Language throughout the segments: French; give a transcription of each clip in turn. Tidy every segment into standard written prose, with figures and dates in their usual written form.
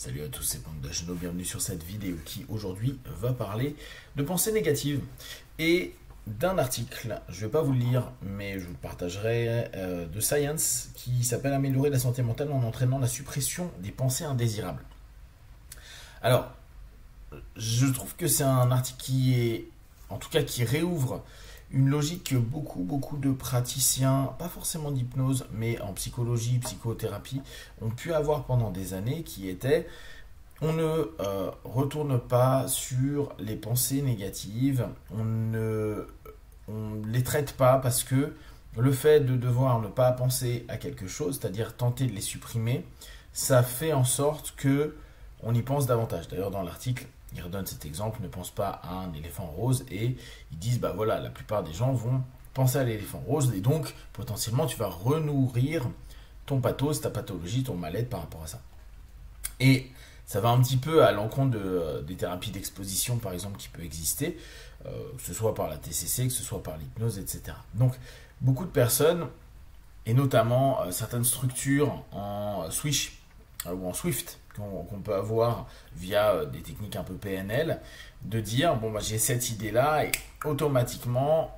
Salut à tous, c'est Pangdashno, bienvenue sur cette vidéo qui aujourd'hui va parler de pensée négative et d'un article, je ne vais pas vous le lire, mais je vous le partagerai, de Science qui s'appelle Améliorer la santé mentale en entraînant la suppression des pensées indésirables. Alors, je trouve que c'est un article qui est, en tout cas qui réouvre une logique que beaucoup de praticiens, pas forcément d'hypnose, mais en psychologie, psychothérapie, ont pu avoir pendant des années, qui était on ne retourne pas sur les pensées négatives, on les traite pas parce que le fait de devoir ne pas penser à quelque chose, c'est-à-dire tenter de les supprimer, ça fait en sorte que on y pense davantage. D'ailleurs, dans l'article, ils redonnent cet exemple, ne pense pas à un éléphant rose, et ils disent, bah voilà, la plupart des gens vont penser à l'éléphant rose, et donc, potentiellement, tu vas renourrir ton pathos, ta pathologie, ton mal-être par rapport à ça. Et ça va un petit peu à l'encontre des thérapies d'exposition, par exemple, qui peuvent exister, que ce soit par la TCC, que ce soit par l'hypnose, etc. Donc, beaucoup de personnes, et notamment certaines structures en Swish ou en Swift, qu'on peut avoir via des techniques un peu PNL, de dire, bon, bah, j'ai cette idée-là, et automatiquement,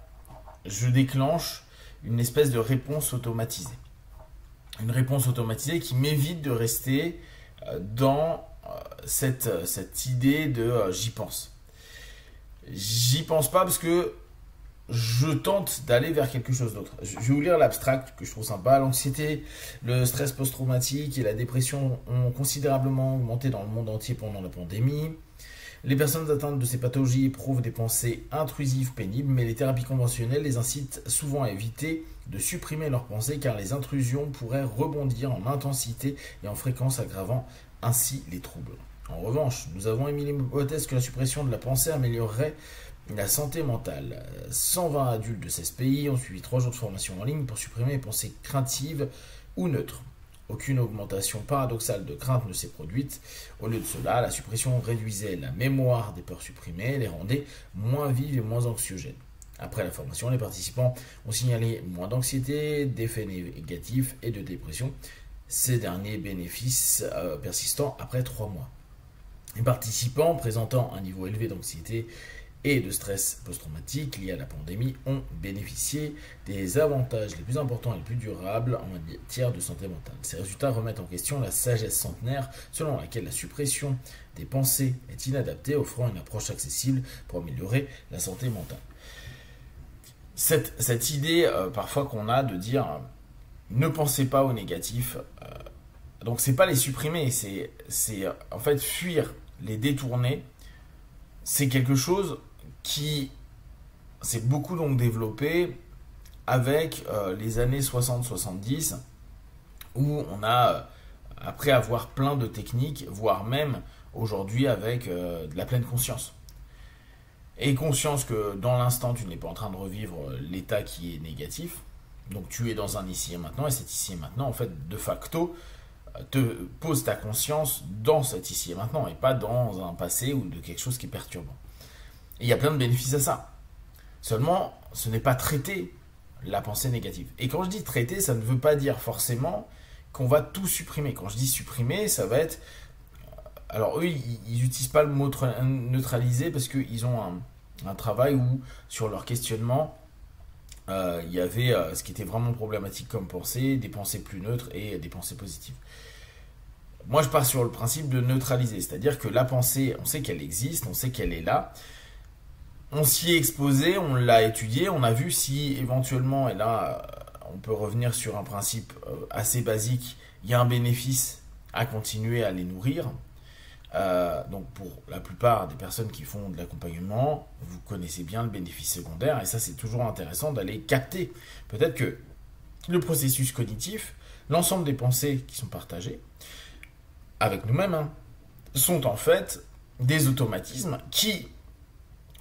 je déclenche une espèce de réponse automatisée. Une réponse automatisée qui m'évite de rester dans cette idée de j'y pense. J'y pense pas parce que je tente d'aller vers quelque chose d'autre. Je vais vous lire l'abstract que je trouve sympa. L'anxiété, le stress post-traumatique et la dépression ont considérablement augmenté dans le monde entier pendant la pandémie. Les personnes atteintes de ces pathologies éprouvent des pensées intrusives pénibles, mais les thérapies conventionnelles les incitent souvent à éviter de supprimer leurs pensées car les intrusions pourraient rebondir en intensité et en fréquence, aggravant ainsi les troubles. En revanche, nous avons émis l'hypothèse que la suppression de la pensée améliorerait la santé mentale. 120 adultes de 16 pays ont suivi 3 jours de formation en ligne pour supprimer les pensées craintives ou neutres. Aucune augmentation paradoxale de crainte ne s'est produite. Au lieu de cela, la suppression réduisait la mémoire des peurs supprimées, les rendait moins vives et moins anxiogènes. Après la formation, les participants ont signalé moins d'anxiété, d'effets négatifs et de dépression. Ces derniers bénéfices persistant après 3 mois. Les participants présentant un niveau élevé d'anxiété et de stress post-traumatique liés à la pandémie ont bénéficié des avantages les plus importants et les plus durables en matière de santé mentale. Ces résultats remettent en question la sagesse centenaire selon laquelle la suppression des pensées est inadaptée, offrant une approche accessible pour améliorer la santé mentale. Cette idée parfois qu'on a de dire ne pensez pas au négatif, donc c'est pas les supprimer, c'est en fait fuir, les détourner. C'est quelque chose qui s'est beaucoup donc développé avec les années 60-70 où on a, après avoir plein de techniques, voire même aujourd'hui avec de la pleine conscience. Et conscience que dans l'instant tu n'es pas en train de revivre l'état qui est négatif, donc tu es dans un ici et maintenant, et cet ici et maintenant en fait de facto te pose ta conscience dans cet ici et maintenant et pas dans un passé ou de quelque chose qui est perturbant. Et il y a plein de bénéfices à ça. Seulement, ce n'est pas traiter la pensée négative. Et quand je dis traiter, ça ne veut pas dire forcément qu'on va tout supprimer. Quand je dis supprimer, ça va être... Alors eux, ils n'utilisent pas le mot neutraliser parce qu'ils ont un travail où, sur leur questionnement, il y avait ce qui était vraiment problématique comme pensée, des pensées plus neutres et des pensées positives. Moi, je pars sur le principe de neutraliser, c'est-à-dire que la pensée, on sait qu'elle existe, on sait qu'elle est là, on s'y est exposé, on l'a étudié, on a vu si éventuellement, et là, on peut revenir sur un principe assez basique, il y a un bénéfice à continuer à les nourrir. Donc pour la plupart des personnes qui font de l'accompagnement, vous connaissez bien le bénéfice secondaire, et ça c'est toujours intéressant d'aller capter. Peut-être que le processus cognitif, l'ensemble des pensées qui sont partagées, avec nous-mêmes, sont en fait des automatismes qui,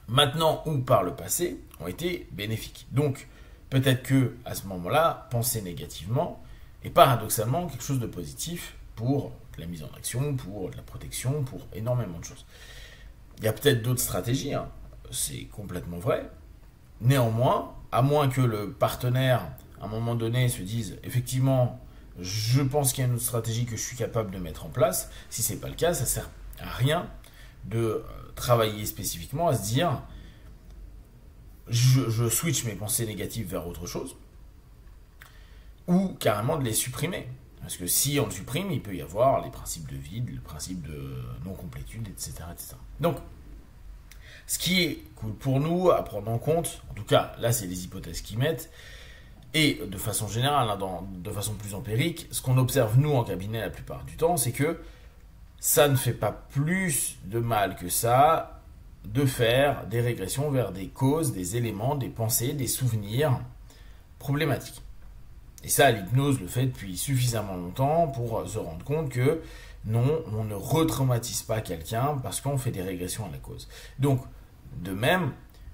maintenant ou par le passé, ont été bénéfiques. Donc, peut-être que à ce moment-là, penser négativement est paradoxalement quelque chose de positif pour la mise en action, pour la protection, pour énormément de choses. Il y a peut-être d'autres stratégies, c'est complètement vrai. Néanmoins, à moins que le partenaire, à un moment donné, se dise effectivement, je pense qu'il y a une autre stratégie que je suis capable de mettre en place. Si c'est pas le cas, ça sert à rien de travailler spécifiquement à se dire je switch mes pensées négatives vers autre chose, ou carrément de les supprimer. Parce que si on le supprime, il peut y avoir les principes de vide, le principe de non-complétude, etc., etc. Donc, ce qui est cool pour nous à prendre en compte, en tout cas, là c'est les hypothèses qu'ils mettent, et de façon générale, de façon plus empirique, ce qu'on observe nous en cabinet la plupart du temps, c'est que ça ne fait pas plus de mal que ça de faire des régressions vers des causes, des éléments, des pensées, des souvenirs problématiques. Et ça, l'hypnose le fait depuis suffisamment longtemps pour se rendre compte que non, on ne retraumatise pas quelqu'un parce qu'on fait des régressions à la cause. Donc, de même,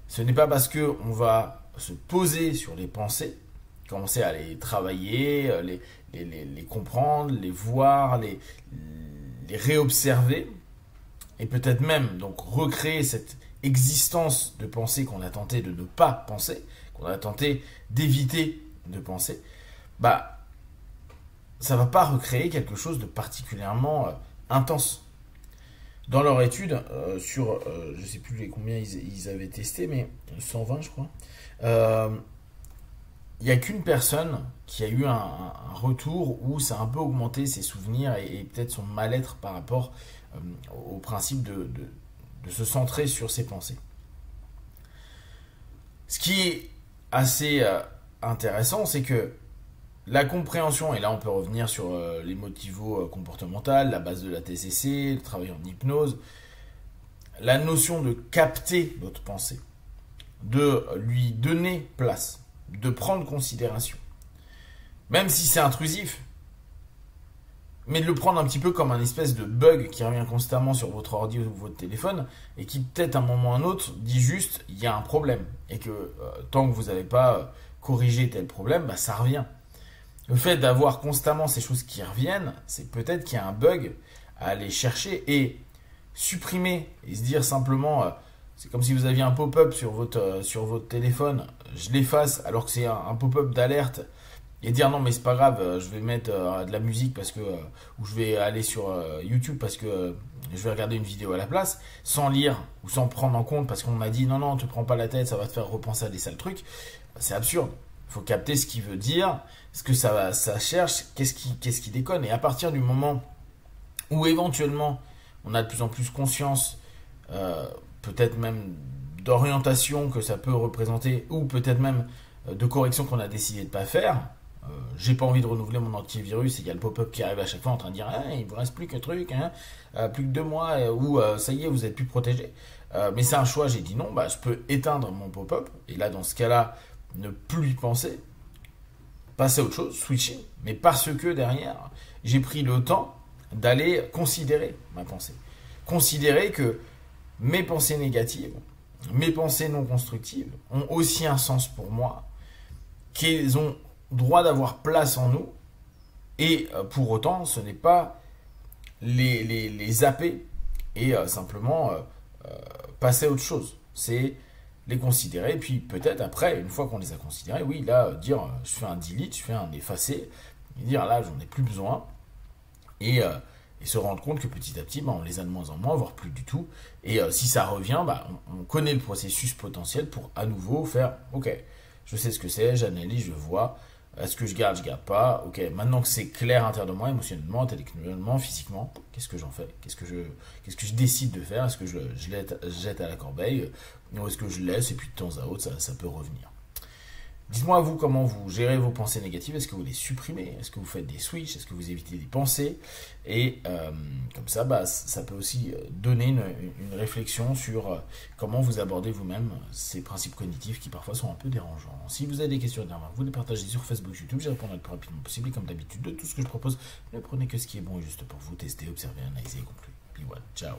ce n'est pas parce qu'on va se poser sur les pensées, commencer à les travailler, les comprendre, les voir, les réobserver, et peut-être même donc recréer cette existence de pensée qu'on a tenté de ne pas penser, qu'on a tenté d'éviter de penser, bah ça va pas recréer quelque chose de particulièrement intense. Dans leur étude, sur, je sais plus combien ils avaient testé, mais 120 je crois, il n'y a qu'une personne qui a eu un retour où ça a un peu augmenté ses souvenirs et peut-être son mal-être par rapport au principe de se centrer sur ses pensées. Ce qui est assez intéressant, c'est que la compréhension, et là on peut revenir sur les motivos comportementales, la base de la TCC, le travail en hypnose, la notion de capter notre pensée, de lui donner place, de prendre considération, même si c'est intrusif, mais de le prendre un petit peu comme un espèce de bug qui revient constamment sur votre ordi ou votre téléphone et qui peut-être à un moment ou à un autre dit juste il y a un problème et que tant que vous n'avez pas corrigé tel problème, bah, ça revient. Le fait d'avoir constamment ces choses qui reviennent, c'est peut-être qu'il y a un bug à aller chercher et supprimer et se dire simplement c'est comme si vous aviez un pop-up sur votre téléphone, je l'efface alors que c'est un pop-up d'alerte et dire non mais c'est pas grave, je vais mettre de la musique parce que ou je vais aller sur YouTube parce que je vais regarder une vidéo à la place, sans lire ou sans prendre en compte parce qu'on m'a dit non te prends pas la tête, ça va te faire repenser à des sales trucs. C'est absurde. Il faut capter ce qu'il veut dire, ce que ça cherche, qu'est-ce qui déconne. Et à partir du moment où éventuellement on a de plus en plus conscience, peut-être même d'orientation que ça peut représenter, ou peut-être même de correction qu'on a décidé de ne pas faire. J'ai pas envie de renouveler mon antivirus et il y a le pop-up qui arrive à chaque fois en train de dire il vous reste plus qu'un truc, plus que 2 mois, ou ça y est, vous êtes plus protégé. Mais c'est un choix, j'ai dit non, je peux éteindre mon pop-up, et là dans ce cas-là, ne plus y penser, passer à autre chose, switcher, mais parce que derrière, j'ai pris le temps d'aller considérer ma pensée. Considérer que mes pensées négatives, mes pensées non constructives ont aussi un sens pour moi, qu'elles ont droit d'avoir place en nous, et pour autant, ce n'est pas les zapper et simplement passer à autre chose. C'est les considérer, puis peut-être après, une fois qu'on les a considérés, oui, là, dire je fais un delete, je fais un effacer, et dire là, j'en ai plus besoin, et se rendre compte que petit à petit, on les a de moins en moins, voire plus du tout, et si ça revient, on connaît le processus potentiel pour à nouveau faire, ok, je sais ce que c'est, j'analyse, je vois, est-ce que je garde pas, ok, maintenant que c'est clair à l'intérieur de moi, émotionnellement, intellectuellement, physiquement, qu'est-ce que j'en fais, qu'est-ce que je décide de faire, est-ce que je jette à la corbeille, ou est-ce que je laisse, et puis de temps à autre, ça peut revenir. Dites-moi vous comment vous gérez vos pensées négatives, est-ce que vous les supprimez, est-ce que vous faites des switches, est-ce que vous évitez des pensées, et comme ça, ça peut aussi donner une réflexion sur comment vous abordez vous-même ces principes cognitifs qui parfois sont un peu dérangeants. Si vous avez des questions dernières, vous les partagez sur Facebook, YouTube, j'y répondrai le plus rapidement possible, et comme d'habitude, de tout ce que je propose, ne prenez que ce qui est bon et juste pour vous, tester, observer, analyser et conclure. Puis voilà, ciao.